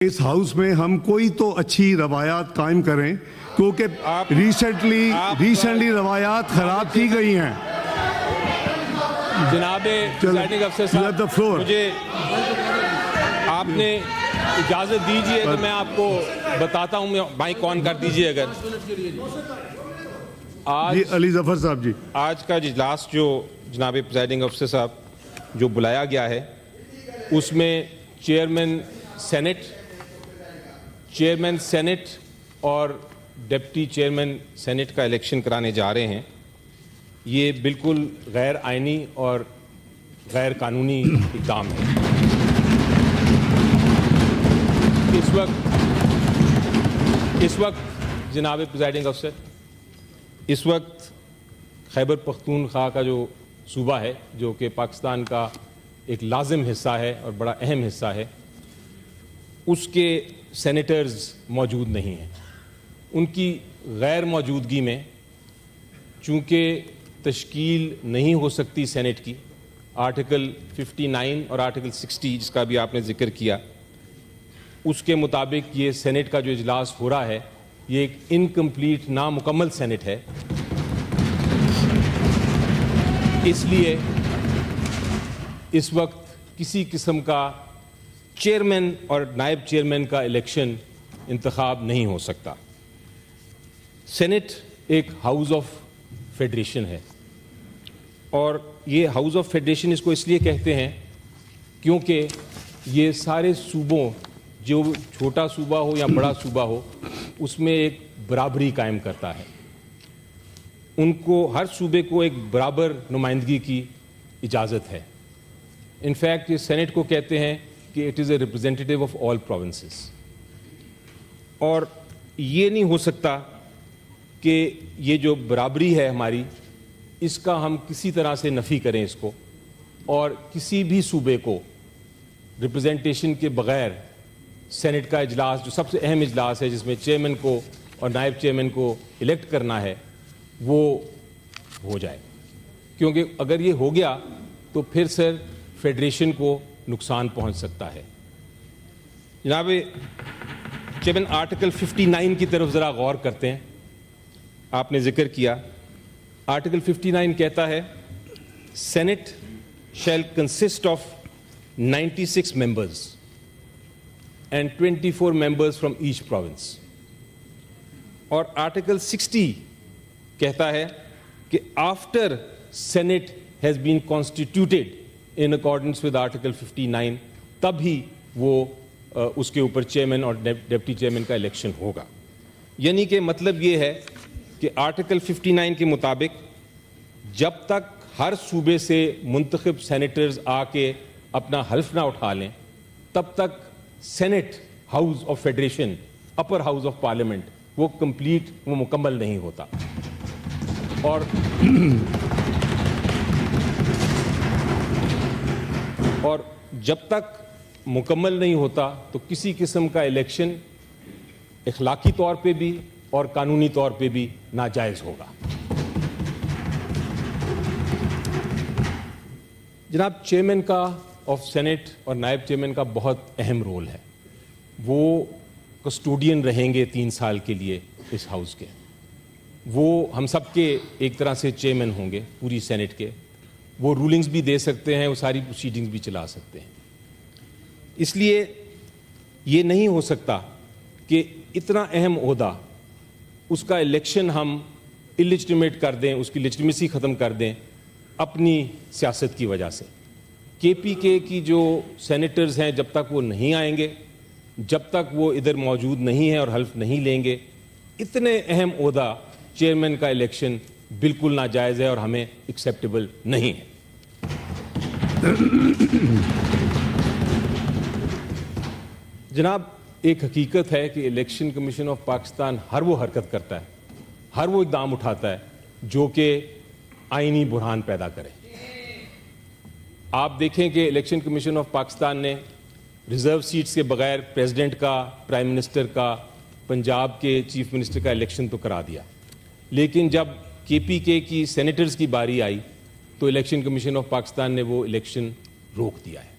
اس house میں ہم کوئی تو اچھی روایات قائم کریں کیونکہ ریسنٹلی روایات خراب کی گئی ہیں. جناب پریزائڈنگ افسر صاحب، مجھے آپ نے اجازت دیجیے تو میں آپ کو بتاتا ہوں. مائک آن کر دیجیے. اگر جی علی ظفر صاحب جی، آج کا اجلاس جو جناب پریزائڈنگ افسر صاحب جو بلایا گیا ہے اس میں چیئرمین سینٹ اور ڈپٹی چیئرمین سینٹ کا الیکشن کرانے جا رہے ہیں. یہ بالکل غیر آئینی اور غیر قانونی اقدام ہے. اس وقت جناب پریزائڈنگ افسر، اس وقت خیبر پختونخوا کا جو صوبہ ہے جو کہ پاکستان کا ایک لازم حصہ ہے اور بڑا اہم حصہ ہے، اس کے سینیٹرز موجود نہیں ہیں. ان کی غیر موجودگی میں چونکہ تشکیل نہیں ہو سکتی سینٹ کی، آرٹیکل 59 اور آرٹیکل 60 جس کا بھی آپ نے ذکر کیا، اس کے مطابق یہ سینٹ کا جو اجلاس ہو رہا ہے یہ ایک انکمپلیٹ نامکمل سینٹ ہے. اس لیے اس وقت کسی قسم کا چیئرمین اور نائب چیئرمین کا الیکشن انتخاب نہیں ہو سکتا. سینٹ ایک ہاؤس آف فیڈریشن ہے اور یہ ہاؤس آف فیڈریشن اس کو اس لیے کہتے ہیں کیونکہ یہ سارے صوبوں، جو چھوٹا صوبہ ہو یا بڑا صوبہ ہو، اس میں ایک برابری قائم کرتا ہے. ان کو ہر صوبے کو ایک برابر نمائندگی کی اجازت ہے. انفیکٹ یہ سینٹ کو کہتے ہیں کہ it is a representative of all provinces. اور یہ نہیں ہو سکتا کہ یہ جو برابری ہے ہماری، اس کا ہم کسی طرح سے نفی کریں اس کو، اور کسی بھی صوبے کو ریپرزنٹیشن کے بغیر سینٹ کا اجلاس، جو سب سے اہم اجلاس ہے جس میں چیئرمین کو اور نائب چیئرمین کو الیکٹ کرنا ہے، وہ ہو جائے. کیونکہ اگر یہ ہو گیا تو پھر سر فیڈریشن کو نقصان پہنچ سکتا ہے. جناب چیئرمین، آرٹیکل 59 کی طرف ذرا غور کرتے ہیں. آپ نے ذکر کیا، آرٹیکل 59 کہتا ہے senate shall consist of 96 members and 24 members from each province. اور آرٹیکل 60 کہتا ہے کہ after senate has been constituted in accordance with article 59 تب ہی وہ اس کے اوپر چیئرمین اور ڈپٹی چیئرمین کا الیکشن ہوگا. یعنی کہ مطلب یہ ہے کہ آرٹیکل 59 کے مطابق جب تک ہر صوبے سے منتخب سینیٹرز آ کے اپنا حلف نہ اٹھا لیں، تب تک senate house of federation, upper house of parliament, وہ کمپلیٹ، وہ مکمل نہیں ہوتا. اور جب تک مکمل نہیں ہوتا تو کسی قسم کا الیکشن اخلاقی طور پہ بھی اور قانونی طور پہ بھی ناجائز ہوگا. جناب چیئرمین کا آف سینٹ اور نائب چیئرمین کا بہت اہم رول ہے. وہ کسٹوڈین رہیں گے 3 سال کے لیے اس ہاؤس کے. وہ ہم سب کے ایک طرح سے چیئرمین ہوں گے پوری سینٹ کے. وہ رولنگز بھی دے سکتے ہیں، وہ ساری پروسیڈنگز بھی چلا سکتے ہیں. اس لیے یہ نہیں ہو سکتا کہ اتنا اہم عہدہ، اس کا الیکشن ہم اللیجٹمیٹ کر دیں، اس کی لیجٹمیسی ختم کر دیں اپنی سیاست کی وجہ سے. کے پی کے کی جو سینیٹرز ہیں جب تک وہ نہیں آئیں گے، جب تک وہ ادھر موجود نہیں ہیں اور حلف نہیں لیں گے، اتنے اہم عہدہ چیئرمین کا الیکشن بالکل ناجائز ہے اور ہمیں ایکسیپٹیبل نہیں ہے. جناب ایک حقیقت ہے کہ الیکشن کمیشن آف پاکستان ہر وہ حرکت کرتا ہے، ہر وہ اقدام اٹھاتا ہے جو کہ آئینی بحران پیدا کرے. آپ دیکھیں کہ الیکشن کمیشن آف پاکستان نے ریزرو سیٹس کے بغیر پریزیڈنٹ کا، پرائم منسٹر کا، پنجاب کے چیف منسٹر کا الیکشن تو کرا دیا، لیکن جب کے پی کے کی سینیٹرز کی باری آئی تو الیکشن کمیشن آف پاکستان نے وہ الیکشن روک دیا ہے.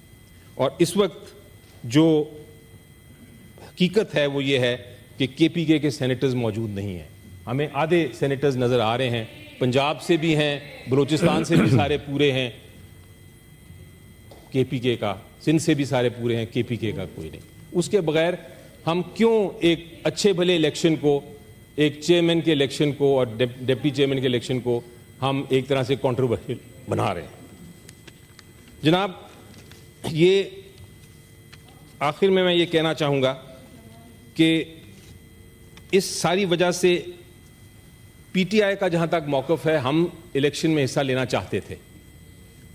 اور اس وقت جو حقیقت ہے وہ یہ ہے کہ کے پی کے سینیٹرز موجود نہیں ہیں. ہمیں آدھے سینیٹرز نظر آ رہے ہیں, پنجاب سے بھی ہیں, بلوچستان سے بھی سارے پورے ہیں کے پی کے کا, سندھ سے بھی سارے پورے ہیں, کے پی کے کا کوئی نہیں. اس کے بغیر ہم کیوں ایک اچھے بھلے الیکشن کو, ایک چیئرمین کے الیکشن کو اور ڈپٹی چیئرمین کے الیکشن کو ہم ایک طرح سے کنٹروورشل بنا رہے ہیں. جناب, یہ آخر میں یہ کہنا چاہوں گا کہ اس ساری وجہ سے پی ٹی آئی کا جہاں تک موقف ہے, ہم الیکشن میں حصہ لینا چاہتے تھے,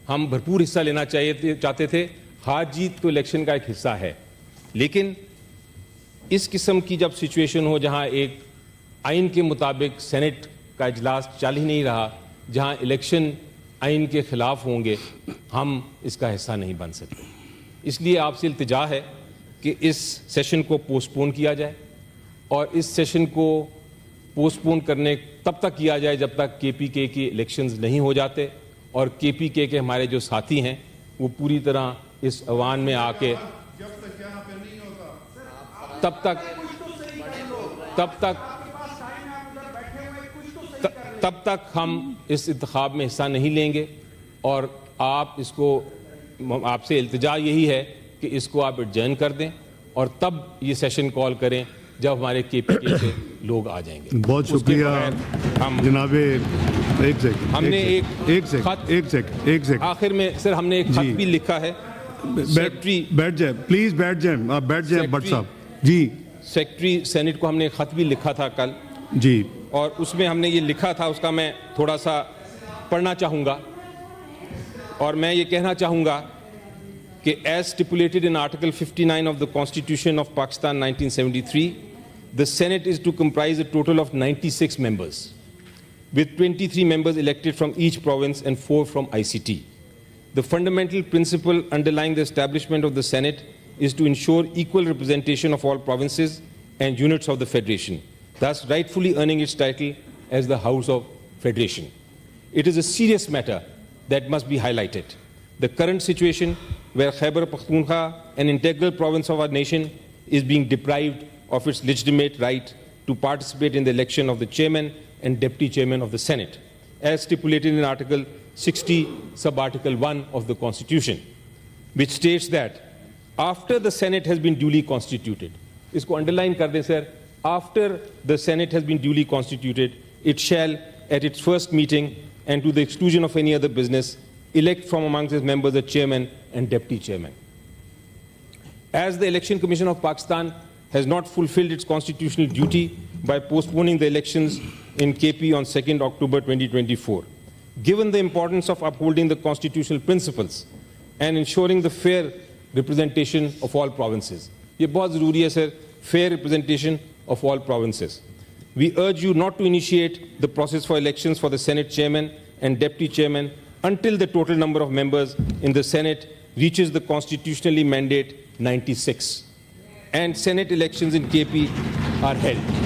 ہم بھرپور حصہ لینا چاہتے تھے. ہار جیت تو الیکشن کا ایک حصہ ہے, لیکن اس قسم کی جب سچویشن ہو جہاں ایک آئین کے مطابق سینٹ کا اجلاس چل ہی نہیں رہا, جہاں الیکشن آئین کے خلاف ہوں گے, ہم اس کا حصہ نہیں بن سکتے. اس لیے آپ سے التجا ہے کہ اس سیشن کو پوسٹ پون کیا جائے, اور اس سیشن کو پوسٹ پون کرنے تب تک کیا جائے جب تک کے پی کے کی الیکشنز نہیں ہو جاتے, اور کے پی کے ہمارے جو ساتھی ہیں وہ پوری طرح اس ایوان میں آ کے تب تک ہم اس انتخاب میں حصہ نہیں لیں گے. اور آپ اس کو, آپ سے التجا یہی ہے کہ اس کو آپ ایڈجرن کر دیں اور تب یہ سیشن کال کریں جب ہمارے کے پی کے سے لوگ آ جائیں گے. بہت شکریہ جناب. ایک سیکنڈ, ہم نے ایک سیکنڈ آخر میں سر ہم نے ایک خط بھی لکھا ہے. بیٹھ جائیں پلیز, بیٹھ جائیں, آپ بیٹھ جائیں بٹ صاحب. جی, سیکرٹری سینٹ کو ہم نے ایک خط بھی لکھا تھا کل جی, اور اس میں ہم نے یہ لکھا تھا, اس کا میں تھوڑا سا پڑھنا چاہوں گا. اور میں یہ کہنا چاہوں گا کہ as stipulated in Article 59 of the Constitution of Pakistan 1973, the Senate is to comprise a total of 96 members, with 23 members elected from each province and 4 from ICT. The fundamental principle underlying the establishment of the Senate is to ensure equal representation of all provinces and units of the Federation, thus rightfully earning its title as the House of Federation. It is a serious matter that must be highlighted. The current situation where Khyber Pakhtunkhwa, an integral province of our nation, is being deprived of its legitimate right to participate in the election of the chairman and deputy chairman of the Senate, as stipulated in Article 60, Sub-Article 1 of the Constitution, which states that after the Senate has been duly constituted, isko underline kar dein sir, after the Senate has been duly constituted, it shall, at its first meeting and to the exclusion of any other business, elect from amongst its members a chairman and deputy chairman. As the Election Commission of Pakistan has not fulfilled its constitutional duty by postponing the elections in KP on 2nd October 2024, given the importance of upholding the constitutional principles and ensuring the fair representation of all provinces. یہ بہت ضروری ہے sir, fair representation of all provinces. We urge you not to initiate the process for elections for the Senate chairman and deputy chairman until the total number of members in the Senate reaches the constitutionally mandate 96 and Senate elections in KP are held.